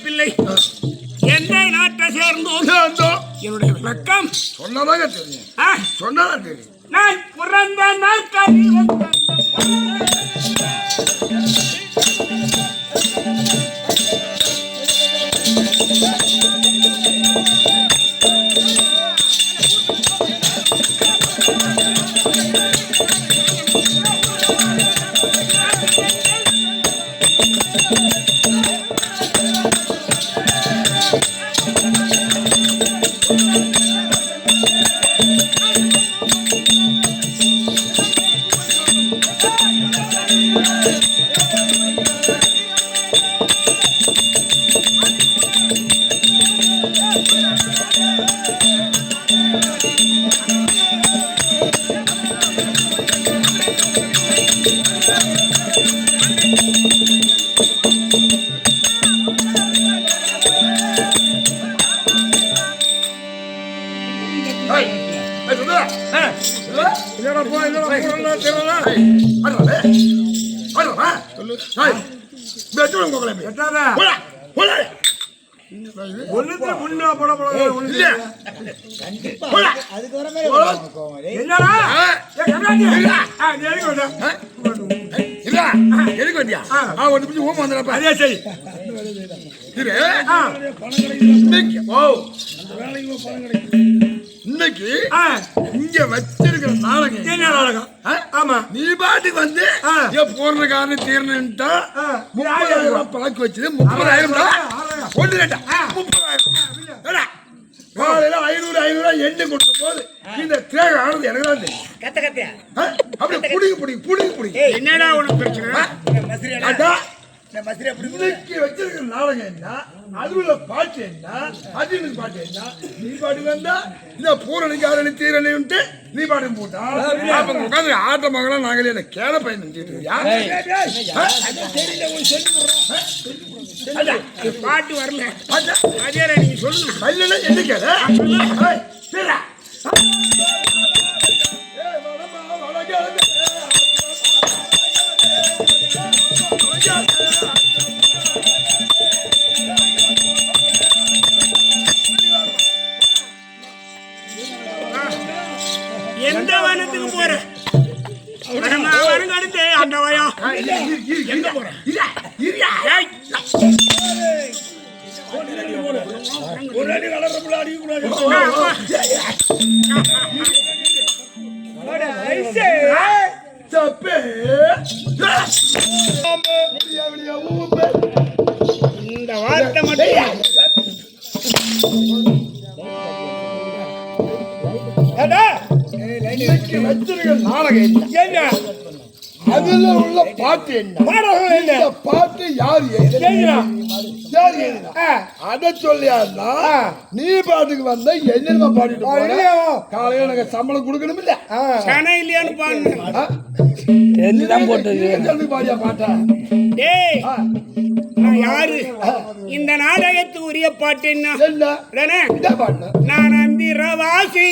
பிள்ளை எந்த நாட்டை சேர்ந்தோ என்னுடைய விளக்கம் சொன்னதாக தெரியும் சொன்னதாக தெரியும். நான் பிறந்த நாட்களில் இன்னைக்கு இங்க வச்சிருக்கிற நாடகம் என்ன நாடகம்? ஆமா, நீ பாட்டுக்கு வந்து போற காரணம் தீரணுட்டா 30,000 ரூபாய் பழக்க வச்சது 30,000 ஒன்று கேட்டா 30,000 காலையில 500 எண்ணெய் கொடுக்கும் போது இந்த தேவை ஆனது எனக்கு தான் தெரியும். அப்படி புடிங்க என்னடா உனக்கு பிரச்சனை? இன்னைக்கு வச்சிருக்கிற நாடகம் என்ன, அதுல பாட்டு என்ன, அது பாட்டு என்ன? நீ பாட்டு வந்தா இந்த பூரணிக்கு ஆரணி தீரணிட்டு நீ பாட்டு போட்டா உட்காந்து ஆட்ட மகளாம் நாங்களே என்ன கேட பையன் பாட்டு வரல அதே நீங்க சொல்லுங்க பையன் என்ன கேட எந்த வனத்துக்கு போற அடுத்து அந்த வயா எங்க போற இந்த வார்த்தை மட்டும் வச்சிருக்க நாடகம் என்ன, அதுல உள்ள பாட்டு என்ன, பாட்டு யார் அத சொல்லியாருன்னா நீ பாட்டுக்கு வந்த என்ன பாடிட்டு காலையில எனக்கு சம்பளம் கொடுக்கணும் இல்ல இல்லையான்னு பாடியா பாட்டா யாரு இந்த நாடகத்துக்கு உரிய பாட்டு என்ன? பாட்டு நான் அந்திரவாசி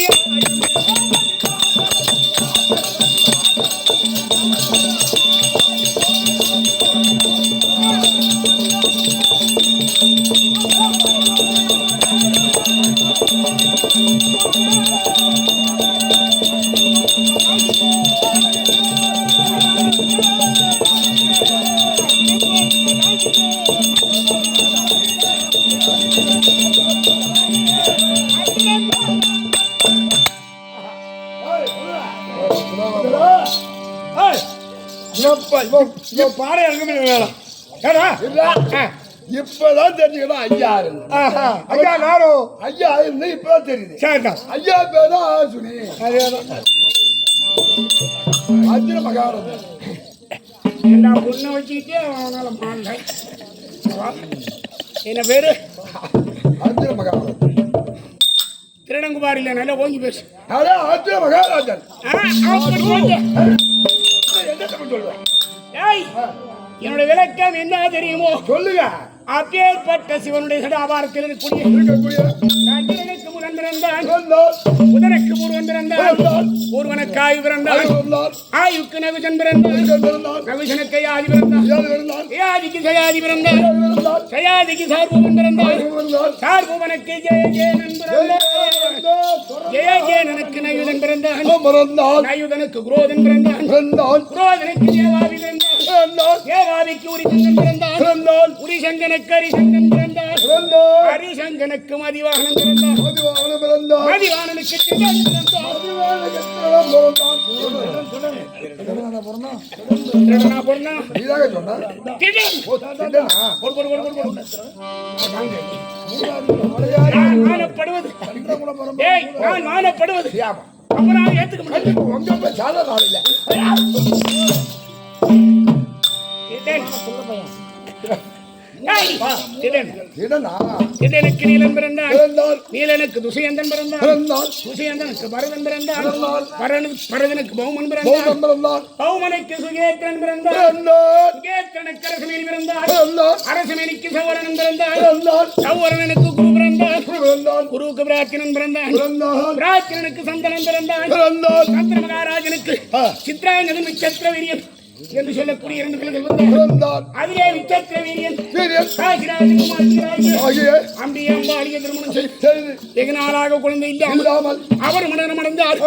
பாடம் இப்பதான் தெரிஞ்சுக்கணும் ஐயா ஐயா நானும் ஐயா இருந்து இப்பதான் தெரியுது. ஐயா பேரும் சுனி அர்ஜுன மகாராஜன் என்ன பொண்ணை வச்சுக்கிட்டே அவனால மாண்டேன். என்ன பேரு? அர்ஜுன மகாராஜன். திருடங்குபாரில நல்லா ஓங்கி பேசு. அர்ஜுன மகாராஜன் என்னோட விளக்கம் என்ன தெரியுமோ சொல்லுங்க. அப்பேற்பட்ட சிவனுடைய சடாபாரத்தில் இருக்கக்கூடிய கண்ணிற்கு முதன் பிறந்தான், முதனுக்கு முருகன் பிறந்தான், ஒருவனுக்கு ஆயு பிறந்தான், ஆயுக்கு நகுஜன் பிறந்தான், நகுஜனுக்கு யாதி பிறந்தான், யாதிக்கு சயாதி பிறந்தான், சயாதிக்கு சார்பூவன் பிறந்தான், சார்பூவனுக்கு ஜெயஜேனன் பிறந்தான், ஜெயஜேனனுக்கு நயுதன் பிறந்தான், நயுதனுக்கு குரோதன் பிறந்தான், குரோதனுக்கு தேவாதி பிறந்தான், தேவாதிக்கு உரிசங்கன் பிறந்தான், உரிசங்கனுக்கு அரிசங்கன் பிறந்தான், அரிசங்கனுக்கு மதிவாகனம் பிறந்தான், மதிவாகனுக்கு திடன் பிறந்தான். நான் ஏத்துக்க திடனுக்கு நீலன் பிறந்தான், நீலனுக்கு துஷயந்தன் பிறந்தான், துஷயந்தனுக்கு பரதன் பிறந்தான், பரதனுக்கு பௌமன் பிறந்தான், பௌமனுக்கு சுகேத்திரன் பிறந்தான், சுகேத்திரனுக்கு அரசமேனி பிறந்தான், அரசமேனிக்கு சௌவரனன் பிறந்தான், சௌவரனுக்கு குரு பிறந்தான், குருவுக்கு பிராத்தினன் பிறந்தான், பிராத்தினனுக்கு சந்தனன் பிறந்தான், சந்திர மகாராஜனுக்கு சித்ராங்கதன் விசித்திர வீரியன் என்று சொல்லக்கூடிய இரண்டு பிள்ளைகள் வந்தார். அதிலே விசித்திர வீரியன் அம்பி அம்பாடிய திருமணம் செய்து வெகு நாளாக குழந்தை இல்லாமல் அவர் மரணம் அடைந்தார்.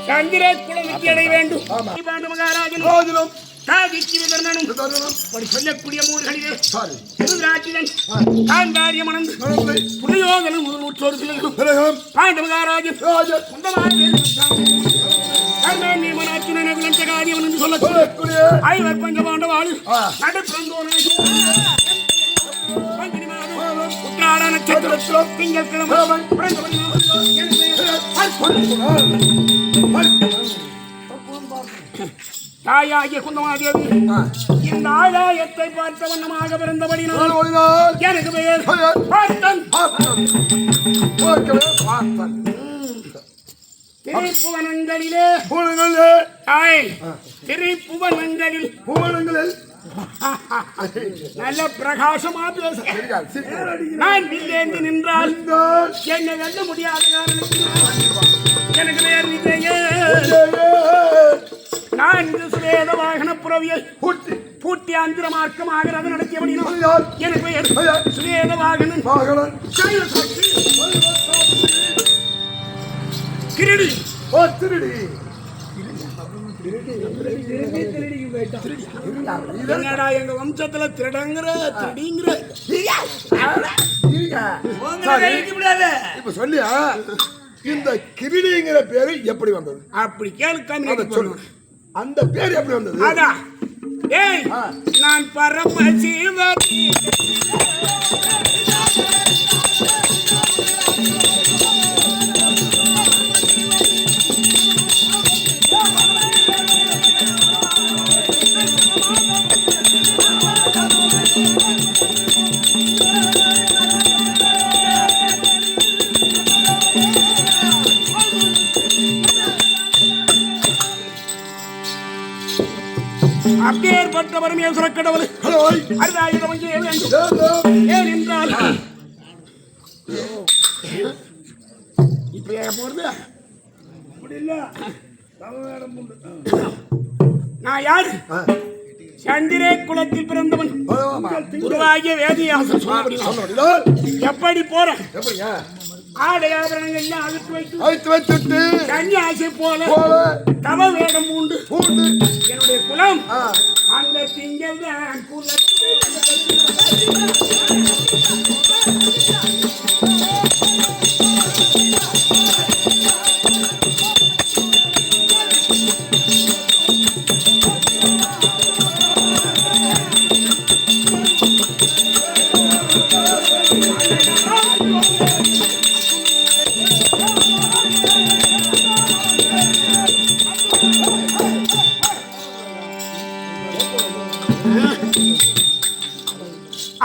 சந்திர குழந்தைக்கு அடைய வேண்டும். மகாராஜனும் சொல்லக்கூடிய மூர்களிலே திருராட்சிதன் காந்தாரிய மணந்து புரியோதனும் முதல் பிறகும் பாண்ட மகாராஜன் சொல்லக்கூடிய ஐவர் பஞ்ச பாண்டவாளு உத்திராட நட்சத்திரம் திங்கட்கிழமை தாயாகிய குந்தமாதேவி இந்த ஆதாயத்தை பார்த்த வண்ணமாக பிறந்தபடினால் எனக்கு பெயர் பார்த்தன். திரைப்புவனங்களிலே திரைப்புவனங்களில் நல்ல பிரகாசமா பேச நான் வில்லேந்தி நின்றால் என்னை வெல்ல முடியாத காரணத்தினால் எனக்கு பெயர் நான்கு சுவேத வாகன புறவியை பூட்டி அந்திர மார்க்கமாக ரதம் நடத்தியபடினால் எனக்கு பெயர் சுவேத வாகனன். கிரடி என்னடா எங்க வம்சத்துல திருடங்கிற திருடிங்கிற இப்ப சொல்லியா இந்த கிரீடிங்கிற பேரு எப்படி வந்தது? அப்படி கேள்வி சொல்லு. அந்த பேர் எப்படி வந்தது? அதான் ஏய் நான் பரமசிவதி அப்பேற்பட்ட பரமேஸ்வர கடவுள் அரிதாயுதம் இங்கே வேண்டும். ஏன் என்றால் இப்ப போறது அப்படி இல்ல. நான் யாரு? சந்திரே குலத்தில் பிறந்தவன், உருவாகிய வேதியாசன் சொன்னபடிதான் எப்படி போறேன்? ஆடை ஆபரணங்கள் எல்லாம் அழுத்து வைத்து சன்னியாசி போல தவ வேடம் உண்டு. என்னுடைய குலம் அந்த திங்கள் தான்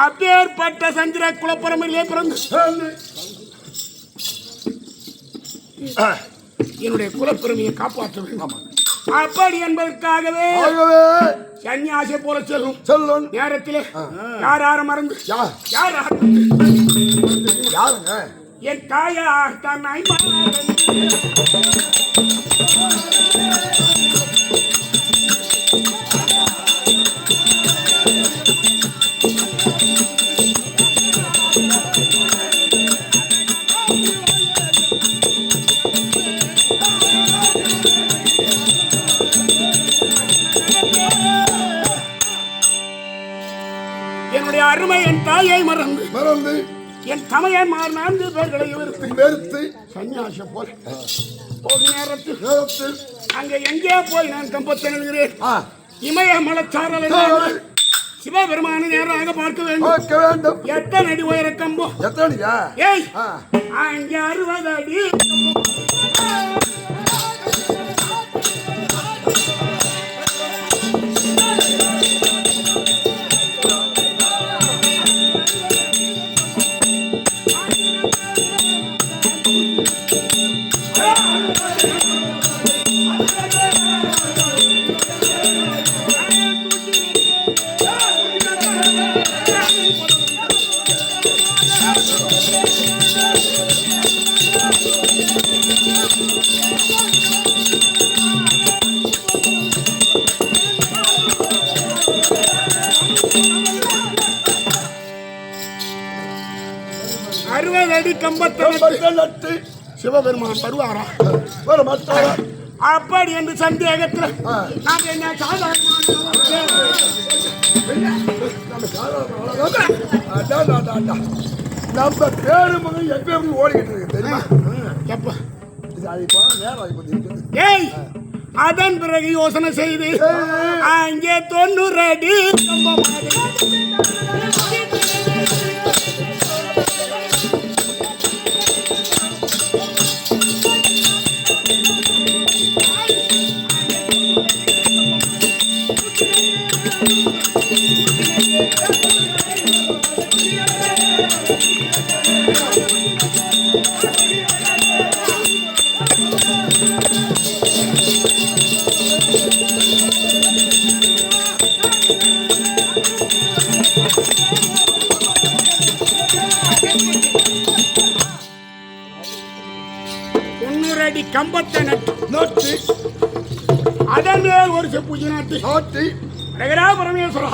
அப்பேற்பட்ட சந்திர குலப்பரமையிலே பிறந்து என்னுடைய குலப்பெருமையை காப்பாற்ற வேண்டும். அப்படி என்பதற்காகவே சன்னியாசி போல செல்லும் நேரத்திலே யார மறந்து யாருங்க என் தாயா தன்னை அருமை என் தாயை மறந்து என் தமையன் நான்கு பேர்களை வெறுத்து சன்னியாசி போல போகும் நேரத்தில் அங்க எங்கே போய் நான் கம்பத்தை எழுகிறேன். இமய மலச்சாரல் சிவபெருமான நேராக பார்க்க வேண்டும். எத்தனை அடி உயர கம்பம்? ஏய் அங்கே 60 அடி. கம்பத்தை சிவபெருமான் வருவாரா அப்படி என்று சந்தேகத்தில் நாங்கள் என்ன நம்ம பேரு மகன் எப்ப ஓடிக்கிட்டு இருக்கு தெரியுமா? ஏய் அதன் பிறகு யோசனை செய்து அங்கே 90 அடி கம்பத்தை நட்டு அதன் மேல் ஒரு செப்பூஜை நாட்டி பரமேஸ்வரா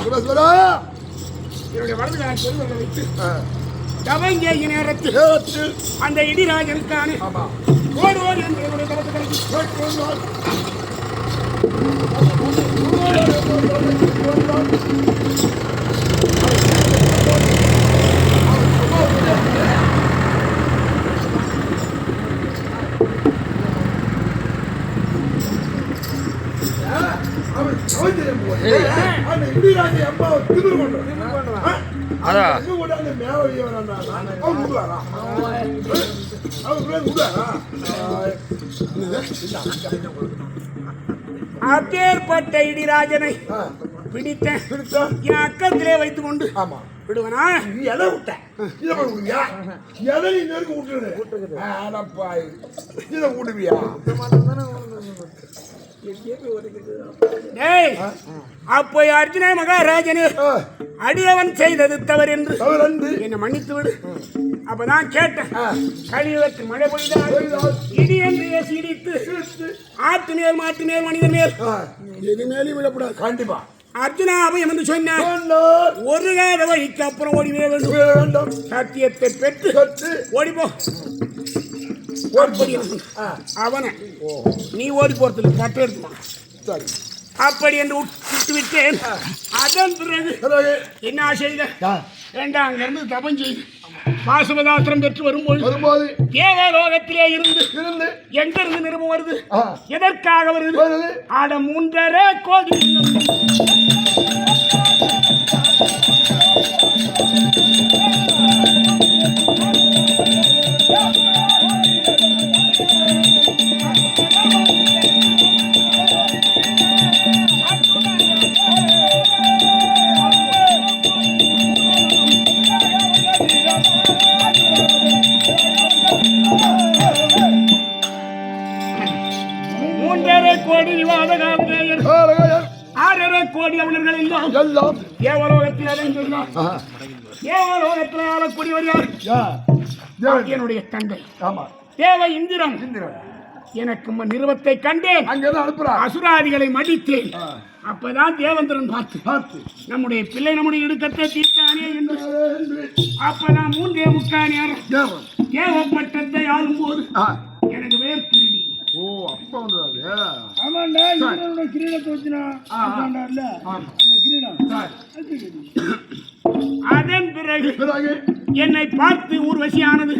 என்னுடைய வலது செல்வங்களை வைத்து தவங்கிய நேரத்தில் அந்த இடிராஜனுக்கான ஓடுவோர் என்று அப்பேற்பட்ட இடிராஜனை பிடித்தேன் என் அக்கத்திலே வைத்துக் கொண்டு விடுவனா எதை விட்ட எதை நீ நெருங்க விட்டுருது இதை விடுவியா டேய், அப்போ அர்ஜுன மகாராஜனே அடியவன் செய்தது தவறு என்று என்னை மன்னித்து விடு. அப்பதான் கேட்டேன், கலியுகத்தில் மழை பொழிந்தால் இடி என்று ஏசி இடித்து ஆட்டு மேல் மாட்டு மேல் மனிதன் மேல் எது மேலும் விடக்கூடாது. கண்டிப்பா அர்ஜுனா அபயம் என்று சொன்னார். ஒரு கால வழிக்கு அப்புறம் ஓடிவே வேண்டும். சத்தியத்தை பெற்று ஓடிப்போ. அவனை நீ ஓடி போறதுல பட்டு எடுத்துமா அப்படி என்று விட்டு விட்டேன். அதன் பிறகு என்ன செய்த வேண்டாம், அங்கிருந்து தபம் செய்து பாசுபதாத்திரம் பெற்று வரும்போது தேவலோகத்திலே இருந்து எங்கிருந்து நிருபம் வருது, எதற்காக வருது? ஆட 3.5 கோடி கோடி அவர்கள் எல்லாம் தேவலோகத்தில் அடைந்துள்ளார். தேவலோகத்தில் ஆளக்கூடியவர் யார்? என்னுடைய தந்தை தேவ இந்திரன். எனக்கு நிறுவத்தை கண்டேன், அசுராதிகளை மடித்தேன். அப்பதான் தேவேந்திரன் பார்த்து நம்முடைய பிள்ளை நம்முடைய இடுக்கத்தை தீர்த்தானே என்று அப்பதான் 3.25 தேவப்பட்டத்தை ஆளும் போது எனக்கு வேர் திருடி. ஓ அப்பா வந்தது. ஆமாண்டா, இவனோட கிரீடத்தை வச்சுனா ஆமாண்டார்ல அந்த கிரீடம். அதன் பிறகு என்னை பார்த்து ஊர்வசியானது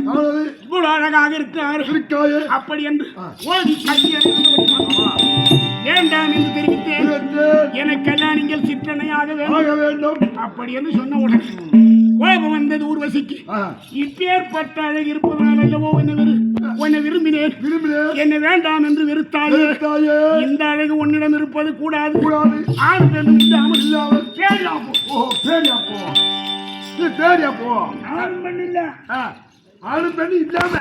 இவ்வளவு அழகாக இருக்கிறார் அப்படி என்று ஓடி வேண்டாம் என்று தெரிவித்தேன். எனக்கெல்லாம் நீங்கள் சிற்றனையாக வேண்டும் அப்படி என்று சொன்ன உடனே கோபம் வந்தது ஊர்வசிக்கு. இப்பேற்பட்ட அழகு இருப்பதனால் அல்லவோ உன்னை விரும்பினேன், என்னை வேண்டாம் என்று வெறுத்தாயே. இந்த அழகு உன்னிடம் இருப்பது கூடாது. ஆண் பெண்ணும் இல்லாமல் ஆண் பெண்ணு இல்லாம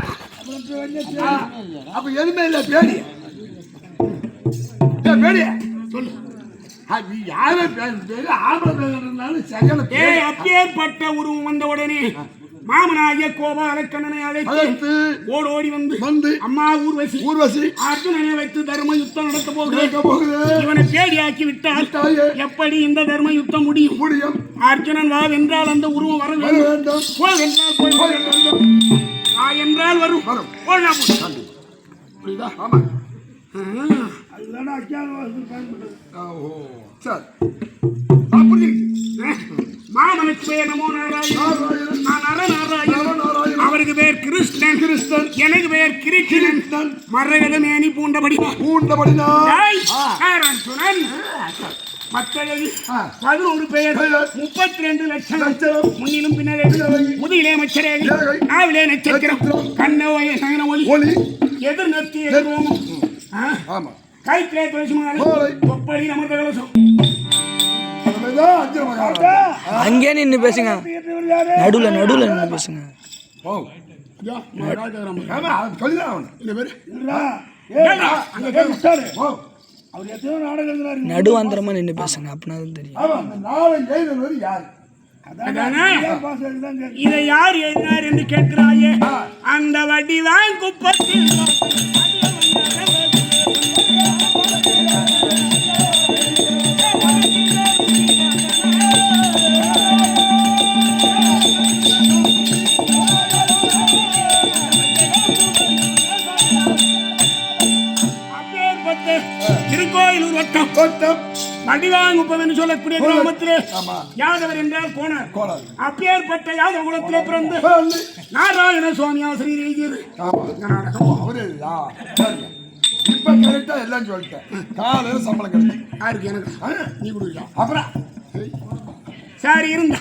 அப்ப எதுவுமே இல்ல. பேடி பேடிய சொல்லு, அப்பேற்பட்ட உருவம் வந்த உடனே மாமனாகிய கோபாலக்கண்ணனை அழைத்து ஓடோடி வந்து அம்மா ஊர்வசி அர்ஜுனனை வைத்து தர்ம யுத்தம் நடத்த போகுது. இவனை பேடியாக்கி விட்டால் எப்படி இந்த தர்ம யுத்தம் முடியும்? அர்ஜுனன் வா என்றால் அந்த உருவம் வர வேண்டும், போ என்றால் போய் வேண்டும், வா என்றால் வரும். புரியுதா? ஆமா, அதுதான் மாமனுக்கு பேர் நமோ நாராயணன், அவருக்கு பேர் கிருஷ்ணன், எனக்கு பேர் கிருஷ்ணன். மரகத மேனி பூண்டபடினான் 11 பெயர் 32 லட்சம். முன்னிலும் பின்னரே முதுகிலே மச்சரே, நாவிலே நட்சத்திரம், கண்ணோய சகன ஒளி, எதிர் நத்தி எதிர்வோம், கைத்திலே துளசி மாலை, தொப்படி அமிர்த கலசம். அங்கே நின்று பேசுங்க, நடுவுல நின்று பேசுங்க. நடுவாந்திரமா நின்று பேசுங்க, அப்படின்னா தெரியும். இதை யார் எழுதினார் என்று கேட்கிறாயே, அந்த வடிவான் குப்பத்தில் திருக்கோயிலூர் வட்டம் வடிவாங்குப்பம் என்று சொல்லக்கூடிய கிராமத்திலே யாதவர் என்றால் போனார். அப்பேற்பட்ட யாதவ குலத்திலே பிறந்து நாராயண சுவாமி ஆசிரியர் எழுதியது இப்ப கரெக்டா எல்லாம் சொல்லிட்டேன். காலையில சம்பளம் கிடைக்கும் யாருக்கு? எனக்கு. நீ கொடுக்கலாம். அப்புறம் சரி இருந்தா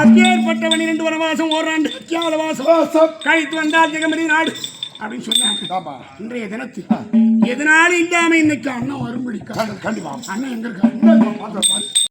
அப்பேற்பட்ட 12 வனவாசம் ஓராண்டு வாசம் கழித்து வந்தால் ஜெகமதி நாடு அப்படின்னு சொன்னாங்க. இன்றைய தினத்தில் எதனால இல்லாம இன்னைக்கு அண்ணன் வரும்படி கண்டிப்பா. அண்ணன் எங்க இருக்காரு?